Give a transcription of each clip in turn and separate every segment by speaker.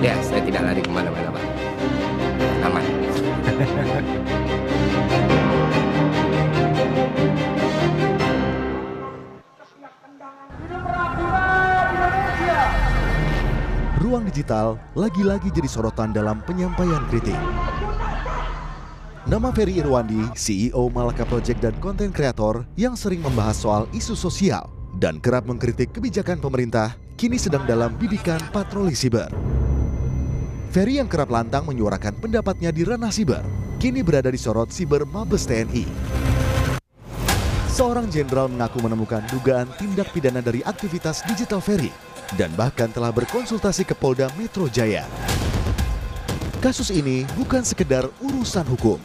Speaker 1: Ya, saya tidak lari kemana-mana, Pak. Aman.
Speaker 2: Ruang digital lagi-lagi jadi sorotan dalam penyampaian kritik. Nama Ferry Irwandi, CEO Malaka Project dan konten kreator yang sering membahas soal isu sosial dan kerap mengkritik kebijakan pemerintah, kini sedang dalam bidikan patroli siber. Ferry yang kerap lantang menyuarakan pendapatnya di ranah siber, kini berada di sorot siber Mabes TNI. Seorang jenderal mengaku menemukan dugaan tindak pidana dari aktivitas digital Ferry dan bahkan telah berkonsultasi ke Polda Metro Jaya. Kasus ini bukan sekedar urusan hukum.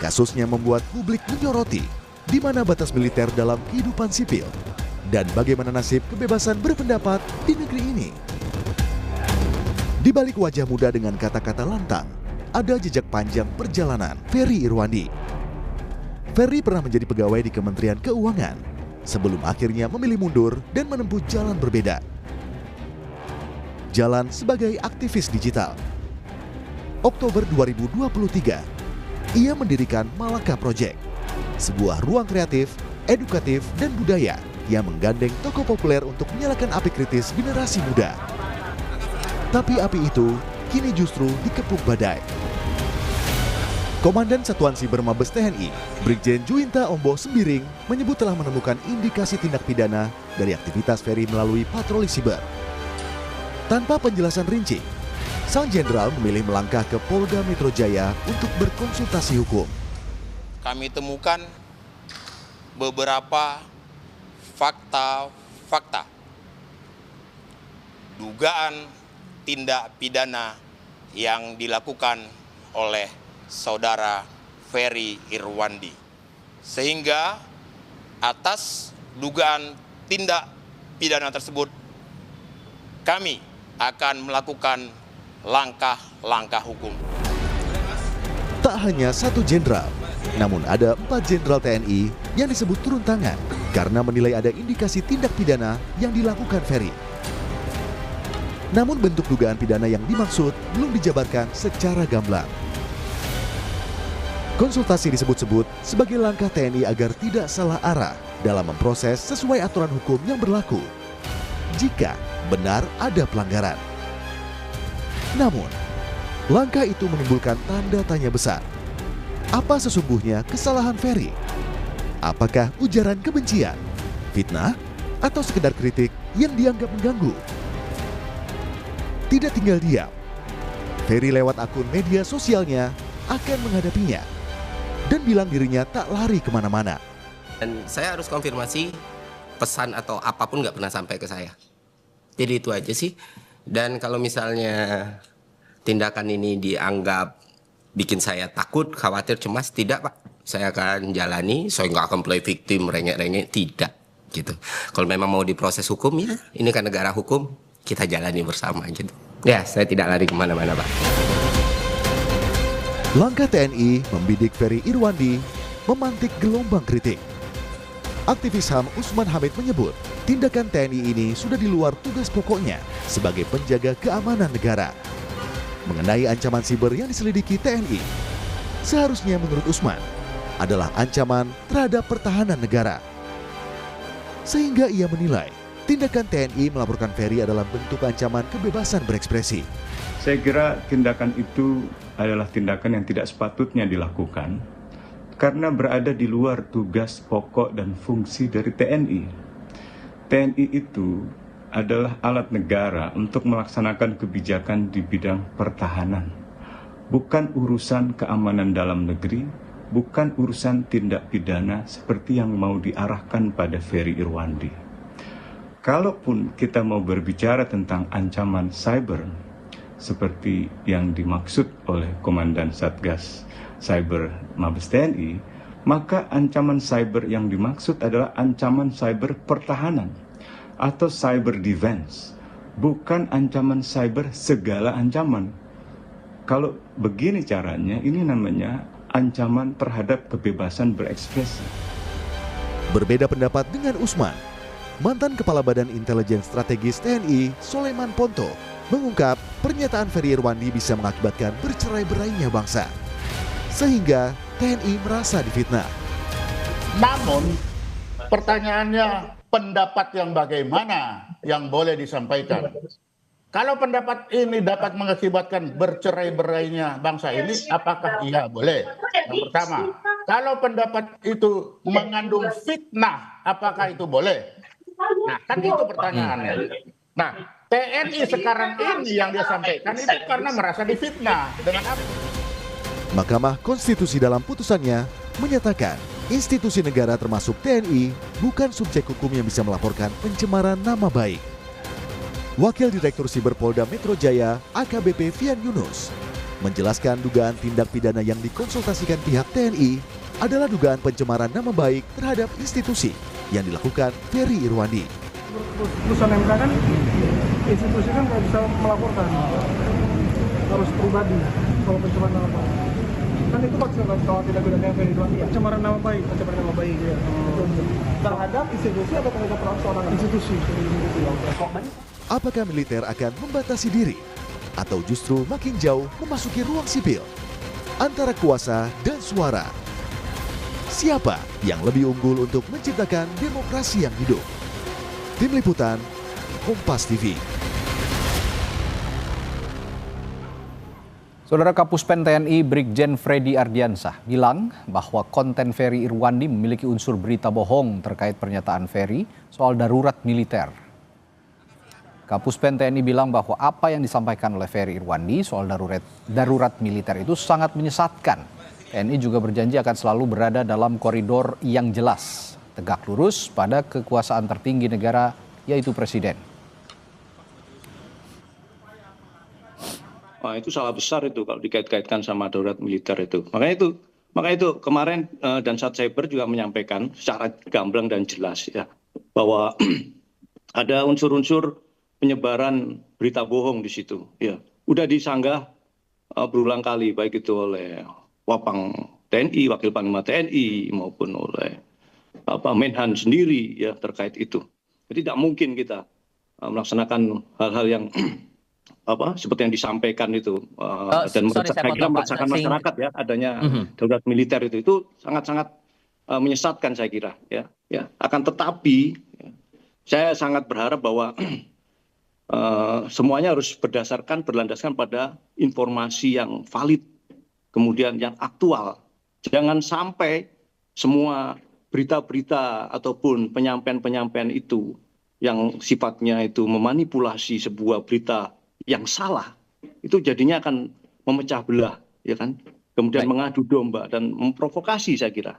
Speaker 2: Kasusnya membuat publik menyoroti di mana batas militer dalam kehidupan sipil dan bagaimana nasib kebebasan berpendapat di negeri ini. Di balik wajah muda dengan kata-kata lantang, ada jejak panjang perjalanan Ferry Irwandi. Ferry pernah menjadi pegawai di Kementerian Keuangan sebelum akhirnya memilih mundur dan menempuh jalan berbeda. Jalan sebagai aktivis digital. Oktober 2023, ia mendirikan Malaka Project, sebuah ruang kreatif, edukatif, dan budaya yang menggandeng tokoh populer untuk menyalakan api kritis generasi muda. Tapi api itu kini justru dikepung badai. Komandan Satuan Siber Mabes TNI, Brigjen Juwinta Ombo Sembiring, menyebut telah menemukan indikasi tindak pidana dari aktivitas Ferry melalui patroli siber. Tanpa penjelasan rinci, sang jenderal memilih melangkah ke Polda Metro Jaya untuk berkonsultasi hukum.
Speaker 3: Kami temukan beberapa fakta dugaan tindak pidana yang dilakukan oleh saudara Ferry Irwandi. Sehingga atas dugaan tindak pidana tersebut, kami akan melakukan langkah-langkah hukum.
Speaker 2: Tak hanya satu jenderal, namun ada 4 jenderal TNI yang disebut turun tangan karena menilai ada indikasi tindak pidana yang dilakukan Ferry. Namun bentuk dugaan pidana yang dimaksud belum dijabarkan secara gamblang. Konsultasi disebut-sebut sebagai langkah TNI agar tidak salah arah dalam memproses sesuai aturan hukum yang berlaku jika benar ada pelanggaran. Namun, langkah itu menimbulkan tanda tanya besar. Apa sesungguhnya kesalahan Ferry? Apakah ujaran kebencian, fitnah, atau sekedar kritik yang dianggap mengganggu? Tidak tinggal diam, Ferry lewat akun media sosialnya akan menghadapinya dan bilang dirinya tak lari kemana-mana.
Speaker 1: Dan saya harus konfirmasi, pesan atau apapun nggak pernah sampai ke saya. Jadi itu aja sih. Dan kalau misalnya tindakan ini dianggap bikin saya takut, khawatir, cemas, tidak Pak. Saya akan jalani, saya nggak akan play victim, rengek-rengek, tidak. Gitu. Kalau memang mau diproses hukum, ya ini kan negara hukum, kita jalani bersama gitu. Ya, saya tidak lari kemana-mana Pak.
Speaker 2: Langkah TNI membidik Ferry Irwandi memantik gelombang kritik. Aktivis HAM Usman Hamid menyebut, tindakan TNI ini sudah di luar tugas pokoknya sebagai penjaga keamanan negara. Mengenai ancaman siber yang diselidiki TNI, seharusnya menurut Usman adalah ancaman terhadap pertahanan negara. Sehingga ia menilai, tindakan TNI melaporkan Ferry adalah bentuk ancaman kebebasan berekspresi.
Speaker 4: Saya kira tindakan itu adalah tindakan yang tidak sepatutnya dilakukan karena berada di luar tugas pokok dan fungsi dari TNI. TNI itu adalah alat negara untuk melaksanakan kebijakan di bidang pertahanan. Bukan urusan keamanan dalam negeri, bukan urusan tindak pidana seperti yang mau diarahkan pada Ferry Irwandi. Kalaupun kita mau berbicara tentang ancaman cyber, seperti yang dimaksud oleh Komandan Satgas Cyber Mabes TNI, maka ancaman cyber yang dimaksud adalah ancaman cyber pertahanan atau cyber defense, bukan ancaman cyber segala ancaman. Kalau begini caranya, ini namanya ancaman terhadap kebebasan berekspresi.
Speaker 2: Berbeda pendapat dengan Usman, mantan Kepala Badan Intelijen Strategis TNI Soleman Ponto mengungkap pernyataan Ferry Irwandi bisa mengakibatkan bercerai-berainya bangsa. Sehingga TNI merasa difitnah.
Speaker 5: Namun pertanyaannya, pendapat yang bagaimana yang boleh disampaikan? Kalau pendapat ini dapat mengakibatkan bercerai-berainya bangsa ini, apakah iya boleh? Yang pertama, kalau pendapat itu mengandung fitnah, apakah itu boleh? Nah, kan itu pertanyaannya. Nah, TNI sekarang ini yang dia sampaikan itu karena merasa difitnah. Dengan apa?
Speaker 2: Mahkamah Konstitusi dalam putusannya menyatakan institusi negara termasuk TNI bukan subjek hukum yang bisa melaporkan pencemaran nama baik. Wakil Direktur Siber Polda Metro Jaya AKBP Fian Yunus menjelaskan dugaan tindak pidana yang dikonsultasikan pihak TNI adalah dugaan pencemaran nama baik terhadap institusi yang dilakukan Ferry Irwandi.
Speaker 6: Putusan MK kan institusi kan nggak bisa melaporkan, harus pribadi kalau pencemaran nama baik. Kan itu maksudnya kalau tidak pidana Ferry Irwandi, pencemaran nama baik, ya. Terhadap institusi atau terhadap perorangan? Institusi.
Speaker 2: Apakah militer akan membatasi diri atau justru makin jauh memasuki ruang sipil antara kuasa dan suara? Siapa yang lebih unggul untuk menciptakan demokrasi yang hidup? Tim Liputan, Kompas TV.
Speaker 7: Saudara Kapuspen TNI Brigjen Freddy Ardiansah bilang bahwa konten Ferry Irwandi memiliki unsur berita bohong terkait pernyataan Ferry soal darurat militer. Kapuspen TNI bilang bahwa apa yang disampaikan oleh Ferry Irwandi soal darurat militer itu sangat menyesatkan. TNI juga berjanji akan selalu berada dalam koridor yang jelas, tegak lurus pada kekuasaan tertinggi negara, yaitu Presiden.
Speaker 8: Wah, itu salah besar itu kalau dikait-kaitkan sama darurat militer itu. Makanya itu kemarin Dansat Cyber juga menyampaikan secara gamblang dan jelas ya bahwa ada unsur-unsur penyebaran berita bohong di situ. Ya, udah disanggah berulang kali baik itu oleh Wapang TNI, Wakil Panglima TNI maupun oleh Menhan sendiri ya terkait itu. Jadi tidak mungkin kita melaksanakan hal-hal yang seperti yang disampaikan itu dan saya kira meresahkan masyarakat ya adanya darurat militer itu sangat-sangat menyesatkan saya kira ya. Akan tetapi ya, saya sangat berharap bahwa semuanya harus berlandaskan pada informasi yang valid, kemudian yang aktual. Jangan sampai semua berita-berita ataupun penyampaian-penyampaian itu yang sifatnya itu memanipulasi sebuah berita yang salah, itu jadinya akan memecah belah, ya kan? Kemudian mengadu domba dan memprovokasi saya kira.